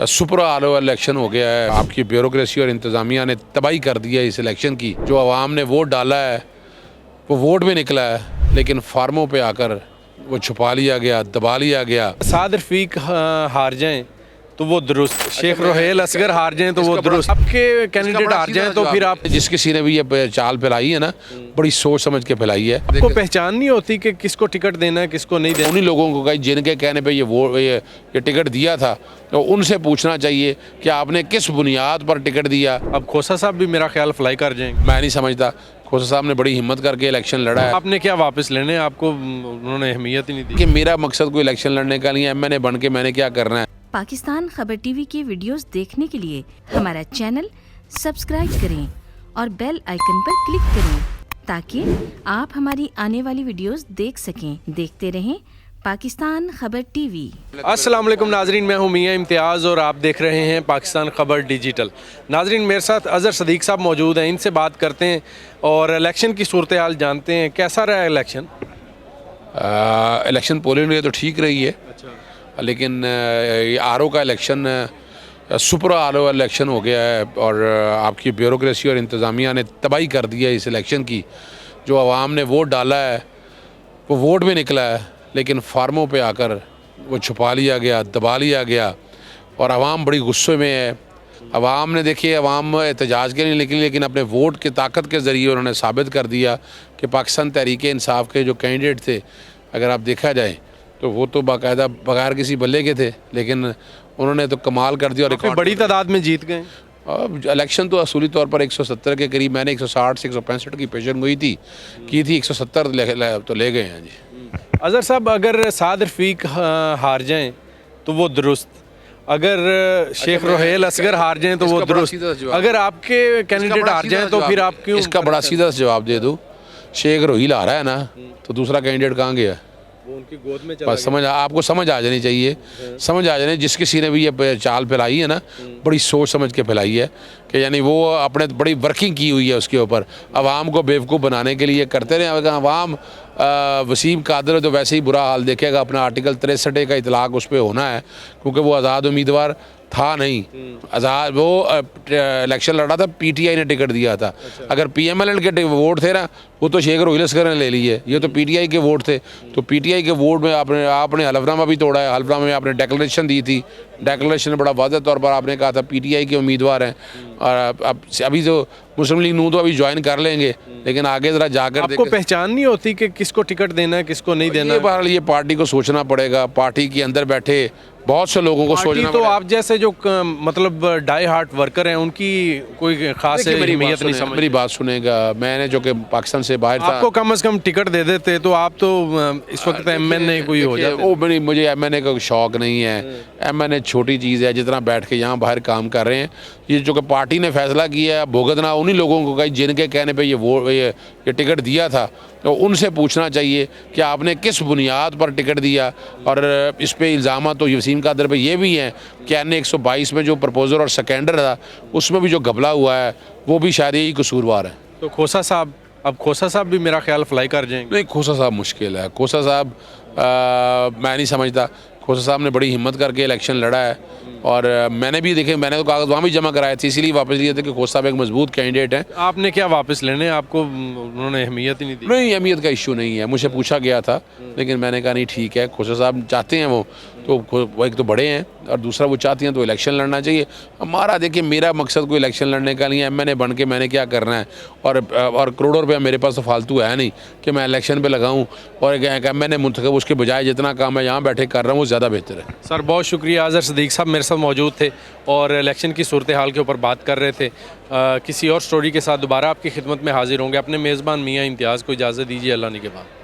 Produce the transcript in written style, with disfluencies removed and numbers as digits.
Super आलो election हो गया है। आपकी ब्यूरोक्रेसी और इंतज़ामिया ने तबाही कर दिया है इस इलेक्शन की। जो आवाम ने वोट डाला है वो वोट में निकला है, लेकिन फार्मों पे आकर वो छुपा लिया गया, दबा लिया गया। साद रफीक हार जाएं तो वो दुरुस्त, शेख रोहेल असगर हार जाएं तो वो दुरुस्त, आपके कैंडिडेट हार जाएं तो फिर आप जिस किसी ने भी ये चाल फैलाई है ना, बड़ी सोच समझ के फैलाई है। आपको पहचान नहीं होती कि किसको टिकट देना है किसको नहीं देना। उन्हीं लोगों को कहीं जिनके कहने पे ये टिकट दिया था, तो उनसे पूछना चाहिए कि आपने किस बुनियाद पर टिकट दिया। अब खोसा साहब भी मेरा ख्याल फ्लाई कर जाएंगे। मैं नहीं समझता। खोसा साहब ने बड़ी हिम्मत करके इलेक्शन लड़ा है। आपने क्या वापस लेने, आपको उन्होंने अहमियत ही नहीं दी। कि मेरा मकसद कोई इलेक्शन लड़ने का नहीं है। एमएनए बन के मैंने क्या करना है। पाकिस्तान खबर टीवी के वीडियोस देखने के लिए हमारा चैनल सब्सक्राइब करें और बेल आइकन पर क्लिक करें ताकि आप हमारी आने वाली वीडियोस देख सकें। देखते रहें पाकिस्तान खबर टीवी। अस्सलाम वालेकुम नाजरीन, मैं हूं मियां इम्तियाज़ और आप देख रहे हैं पाकिस्तान खबर डिजिटल। नाजरीन, मेरे साथ अज़हर सदीक साहब मौजूद हैं, इनसे बात करते हैं और इलेक्शन की सूरत हाल जानते हैं। कैसा रहा इलेक्शन? इलेक्शन पोलिंग तो ठीक रही है। लेकिन आरओ का इलेक्शन सुपर आरओ इलेक्शन हो गया है और आपकी ब्यूरोक्रेसी और इंतज़ामिया ने तबाही कर दी है इस इलेक्शन की। जो आवाम ने वोट डाला है वो वोट में निकला है, लेकिन फार्मों पे आकर वो छुपा लिया गया, दबा लिया गया और आवाम बड़ी गुस्से में है। आवाम ने देखिए, आवाम एहतजाज के लिए निकली, लेकिन अपने वोट की ताकत के ज़रिए उन्होंने साबित कर दिया कि पाकिस्तान तहरीक इंसाफ के जो कैंडिडेट थे, अगर आप देखा जाए तो वो तो बाकायदा बगैर किसी बल्ले के थे, लेकिन उन्होंने तो कमाल कर दिया और बड़ी तादाद में जीत गए। इलेक्शन तो असूली तौर पर 170 के करीब, मैंने 160 से 165 की पेशन गोई थी की थी, 170 तो ले गए हैं जी। अज़हर साहब, अगर साद रफीक हार जाएं तो वो दुरुस्त, अगर शेख रोहेल असगर हार जाएं तो वो दुरुस्त, अगर आपके कैंडिडेट हार जाएं तो फिर आप क्यों? इसका बड़ा सीधा जवाब दे दूँ, शेख रोहेल आ रहा है ना, तो दूसरा कैंडिडेट कहाँ गया? वो उनकी गोद में चला बस आपको समझ आ जानी चाहिए, समझ आ जानी। जिस किसी ने भी ये चाल फैलाई है ना, बड़ी सोच समझ के फैलाई है कि यानी वो अपने बड़ी वर्किंग की हुई है उसके ऊपर, आवाम को बेवकूफ़ बनाने के लिए करते रहे। अगर आवाम वसीम कादर तो वैसे ही बुरा हाल देखेगा। अपना आर्टिकल 63 का इतलाक़ उस पर होना है, क्योंकि वो आज़ाद उम्मीदवार था नहीं। आज़ाद वो इलेक्शन लड़ा था, पीटीआई ने टिकट दिया था। अगर पीएमएल के वोट थे ना, वो तो शेख रोहिल असगर ने ले लिए। ये तो पीटीआई के वोट थे, तो पीटीआई के वोट में आपने हलफनामा भी तोड़ा है। हलफनामे में आपने डेक्लेरेशन दी थी, डेक्लेरेशन में बड़ा वाज़ेह तौर पर आपने कहा था पीटीआई के उम्मीदवार हैं। और अब अभी तो मुस्लिम लीग नून तो अभी ज्वाइन कर लेंगे, लेकिन आगे ज़रा जाकर आपको पहचान नहीं होती कि किसको टिकट देना है किसको नहीं देना। ये पार्टी को सोचना पड़ेगा। पार्टी के अंदर बैठे बहुत से लोगों को सोचना तो आप जैसे जो मतलब डाई हार्ट वर्कर हैं उनकी कोई खास अहमियत नहीं समझ। मेरी बात सुनेगा, मैंने जो कि पाकिस्तान से बाहर था, आपको कम से कम टिकट दे देते तो आप तो इस वक्त एमएनए कोई हो जाते। वो मुझे एमएनए का शौक नहीं है। एमएनए छोटी चीज़ है, जितना बैठ के यहाँ बाहर काम कर रहे हैं। ये जो कि पार्टी ने फैसला किया है, भुगतना उन्हीं लोगों को कहीं जिनके कहने पर ये टिकट दिया था, तो उनसे पूछना चाहिए कि आपने किस बुनियाद पर टिकट दिया। और इस पे इल्ज़ाम तो वसीम कादर पे ये भी हैं कि एन 122 में जो प्रपोजर और सेकेंडर था, उसमें भी जो घपला हुआ है वो भी शायद यही कसूरवार है। तो खोसा साहब, अब खोसा साहब भी मेरा ख्याल फ्लाई कर जाएंगे। नहीं, खोसा साहब मुश्किल है। खोसा साहब मैं नहीं समझता। खोसा साहब ने बड़ी हिम्मत करके इलेक्शन लड़ा है और मैंने भी देखे, मैंने तो कागज़ वहाँ भी जमा कराए थे, इसीलिए वापस लिए थे कि खोसा साहब एक मजबूत कैंडिडेट हैं। आपने क्या वापस लेने, आपको उन्होंने अहमियत ही नहीं दी। नहीं, अहमियत का इशू नहीं है। मुझे पूछा गया था, लेकिन मैंने कहा नहीं ठीक है, खोसा साहब चाहते हैं वो एक तो बड़े हैं और दूसरा वो चाहती हैं तो इलेक्शन लड़ना चाहिए। हमारा देखिए, मेरा मकसद कोई इलेक्शन लड़ने का नहीं है। एमएनए बन के मैंने क्या करना है, और करोड़ों रुपया मेरे पास तो फालतू है नहीं कि मैं इलेक्शन पे लगाऊं और एक एमएनए मुंतखब, उसके बजाय जितना काम मैं यहाँ बैठे कर रहा हूँ वो ज़्यादा बेहतर है। सर बहुत शुक्रिया। अज़हर सदीक साहब मेरे साथ मौजूद थे और इलेक्शन की सूरत हाल के ऊपर बात कर रहे थे। किसी और स्टोरी के साथ दोबारा आपकी खिदमत में हाजिर होंगे। अपने मेज़बान मियां इम्तियाज़ को इजाज़त दीजिए। अल्लाह ने के बाद।